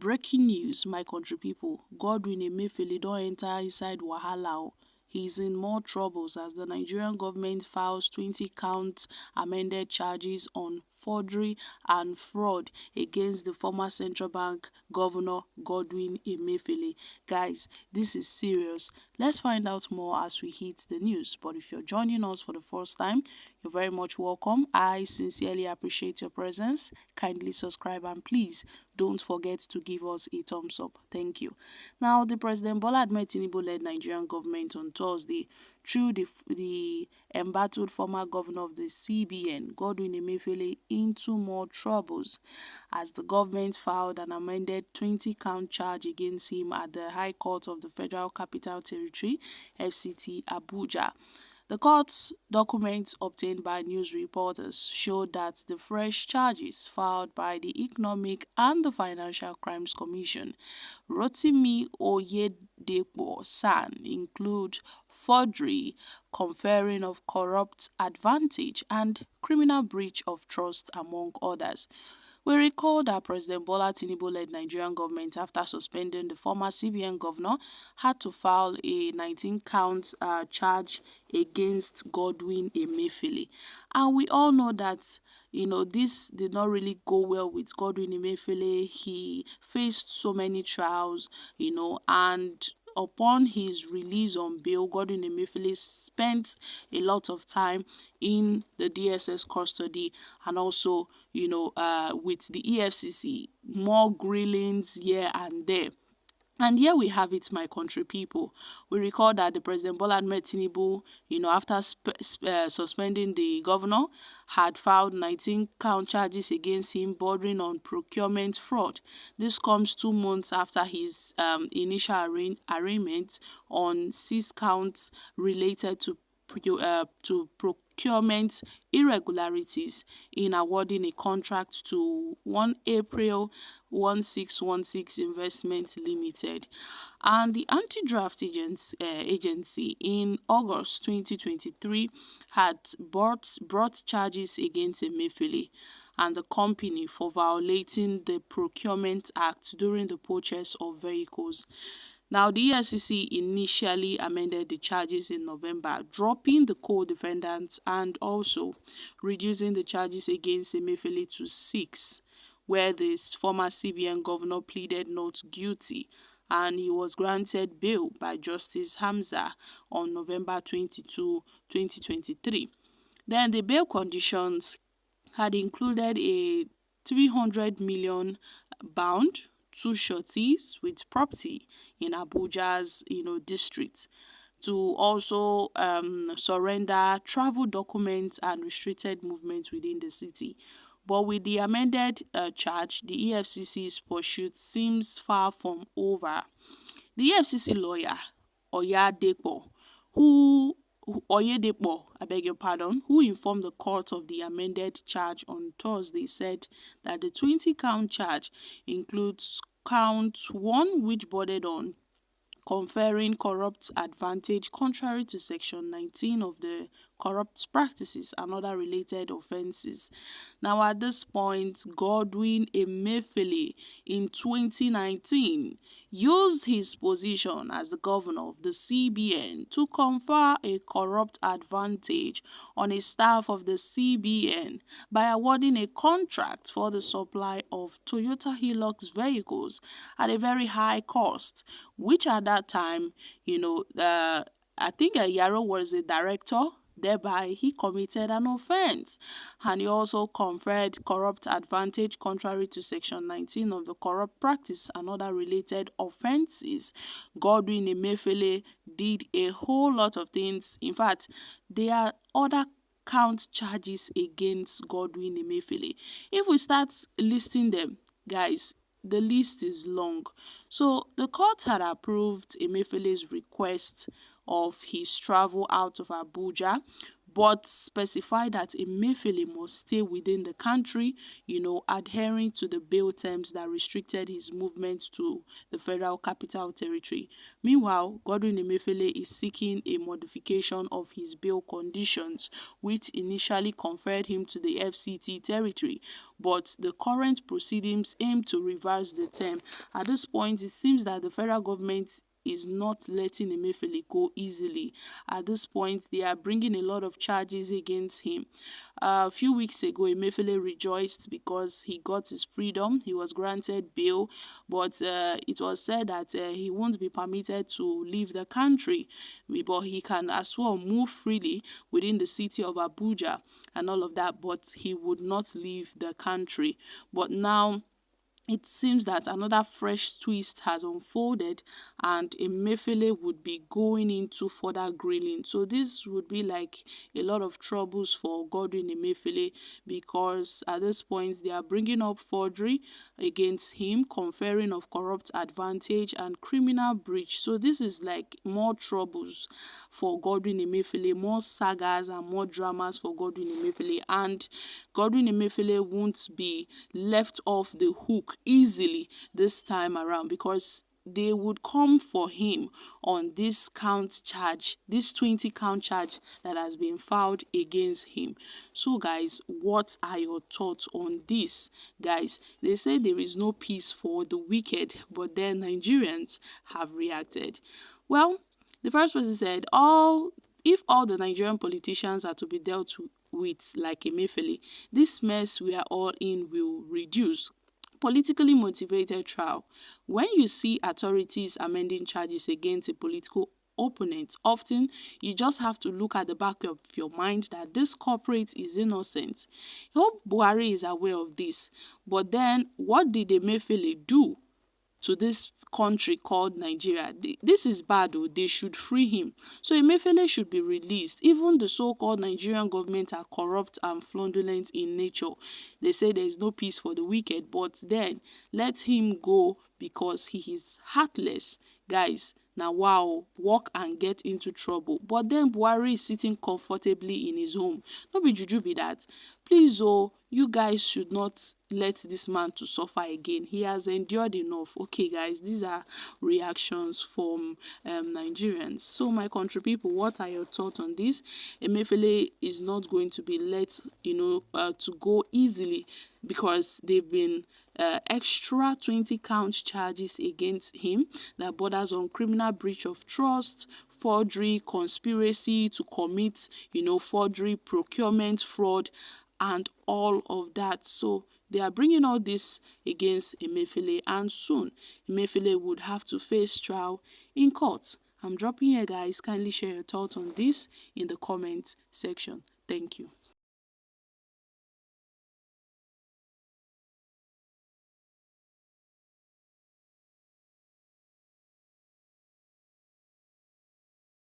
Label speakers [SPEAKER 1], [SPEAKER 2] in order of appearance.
[SPEAKER 1] Breaking news, my country people. Godwin Emefiele don enter inside wahala o. He's in more troubles as the Nigerian government files 20-count amended charges on forgery and fraud against the former central bank governor Godwin Emefiele. Guys, this is serious. Let's find out more as we hit the news. But if you're joining us for the first time, you're very much welcome. I sincerely appreciate your presence. Kindly subscribe and please don't forget to give us a thumbs up. Thank you. Now, the President Bola Ahmed Tinubu-led Nigerian government on Thursday threw the embattled former governor of the CBN, Godwin Emefiele, into more troubles as the government filed an amended 20-count charge against him at the High Court of the Federal Capital Territory, FCT, Abuja. The court's documents obtained by news reporters showed that the fresh charges filed by the Economic and the Financial Crimes Commission, Rotimi Oyedepo San, include forgery, conferring of corrupt advantage, and criminal breach of trust, among others. We recall that President Bola Tinubu-led Nigerian government, after suspending the former CBN governor, had to file a 19-count charge against Godwin Emefiele. And we all know that, this did not really go well with Godwin Emefiele. He faced so many trials, and upon his release on bail, Godwin Emefiele spent a lot of time in the DSS custody and also, with the EFCC, more grillings here and there. And here we have it, my country people. We recall that the President Bola Ahmed Tinubu, after suspending the governor, had filed 19-count charges against him bordering on procurement fraud. This comes 2 months after his initial arraignment on 6 counts related to procurement irregularities in awarding a contract to One April 1616 Investment Limited. And the anti-graft agency in August 2023 had brought charges against Emefiele and the company for violating the Procurement Act during the purchase of vehicles. Now, the EFCC initially amended the charges in November, dropping the co-defendants and also reducing the charges against Emefiele to 6, where this former CBN governor pleaded not guilty and he was granted bail by Justice Hamza on November 22, 2023. Then the bail conditions had included a 300 million bond, 2 sureties with property in Abuja's district, to also surrender travel documents and restricted movement within the city. But with the amended charge, the EFCC's pursuit seems far from over. The EFCC lawyer, Oyedepo, who informed the court of the amended charge on Thursday, said that the 20-count charge includes count 1, which bordered on conferring corrupt advantage contrary to Section 19 of the Corrupt Practices and Other Related Offences. Now, at this point, Godwin Emefiele in 2019 used his position as the governor of the CBN to confer a corrupt advantage on a staff of the CBN by awarding a contract for the supply of Toyota Hilux vehicles at a very high cost, which at that time, I think Yaro was a director. Thereby, he committed an offense, and he also conferred corrupt advantage contrary to Section 19 of the Corrupt Practice and Other Related Offences. Godwin Emefiele did a whole lot of things. In fact, there are other count charges against Godwin Emefiele. If we start listing them, guys, the list is long. So the court had approved Emefiele's request of his travel out of Abuja, but specify that Emefiele must stay within the country, adhering to the bail terms that restricted his movement to the Federal Capital Territory. Meanwhile, Godwin Emefiele is seeking a modification of his bail conditions, which initially conferred him to the FCT territory, but the current proceedings aim to reverse the term. At this point, it seems that the federal government is not letting Emefiele go easily. At this point, they are bringing a lot of charges against him. A few weeks ago, Emefiele rejoiced because he got his freedom. He was granted bail, but it was said that he won't be permitted to leave the country, but he can as well move freely within the city of Abuja and all of that, but he would not leave the country. But now, it seems that another fresh twist has unfolded and Emefiele would be going into further grilling. So this would be like a lot of troubles for Godwin Emefiele, because at this point they are bringing up forgery against him, conferring of corrupt advantage and criminal breach. So this is like more troubles for Godwin Emefiele, more sagas and more dramas for Godwin Emefiele, and Godwin Emefiele won't be left off the hook easily this time around, because they would come for him on this 20 count charge that has been filed against him. So guys, what are your thoughts on this? Guys, they say there is no peace for the wicked, but then Nigerians have reacted. Well, the first person said, if all the Nigerian politicians are to be dealt with like Emefiele, this mess we are all in will reduce. Politically motivated trial. When you see authorities amending charges against a political opponent, often you just have to look at the back of your mind that this culprit is innocent. I hope Buhari is aware of this. But then, what did Emefiele do to this country called Nigeria? This is bad, though. They should free him. So Emefiele should be released. Even the so-called Nigerian government are corrupt and fraudulent in nature. They say there is no peace for the wicked, but then let him go because he is heartless. Guys, now wow, walk and get into trouble. But then Buhari is sitting comfortably in his home. No be juju be that. Please, you guys should not let this man to suffer again. He has endured enough. Okay, guys, these are reactions from Nigerians. So, my country people, what are your thoughts on this? Emefiele is not going to be let, to go easily, because they've been extra 20 count charges against him that borders on criminal breach of trust, forgery, conspiracy to commit, forgery, procurement fraud, and all of that. So they are bringing all this against Emefiele, and soon Emefiele would have to face trial in court. I'm dropping here, guys. Kindly share your thoughts on this in the comment section. Thank you.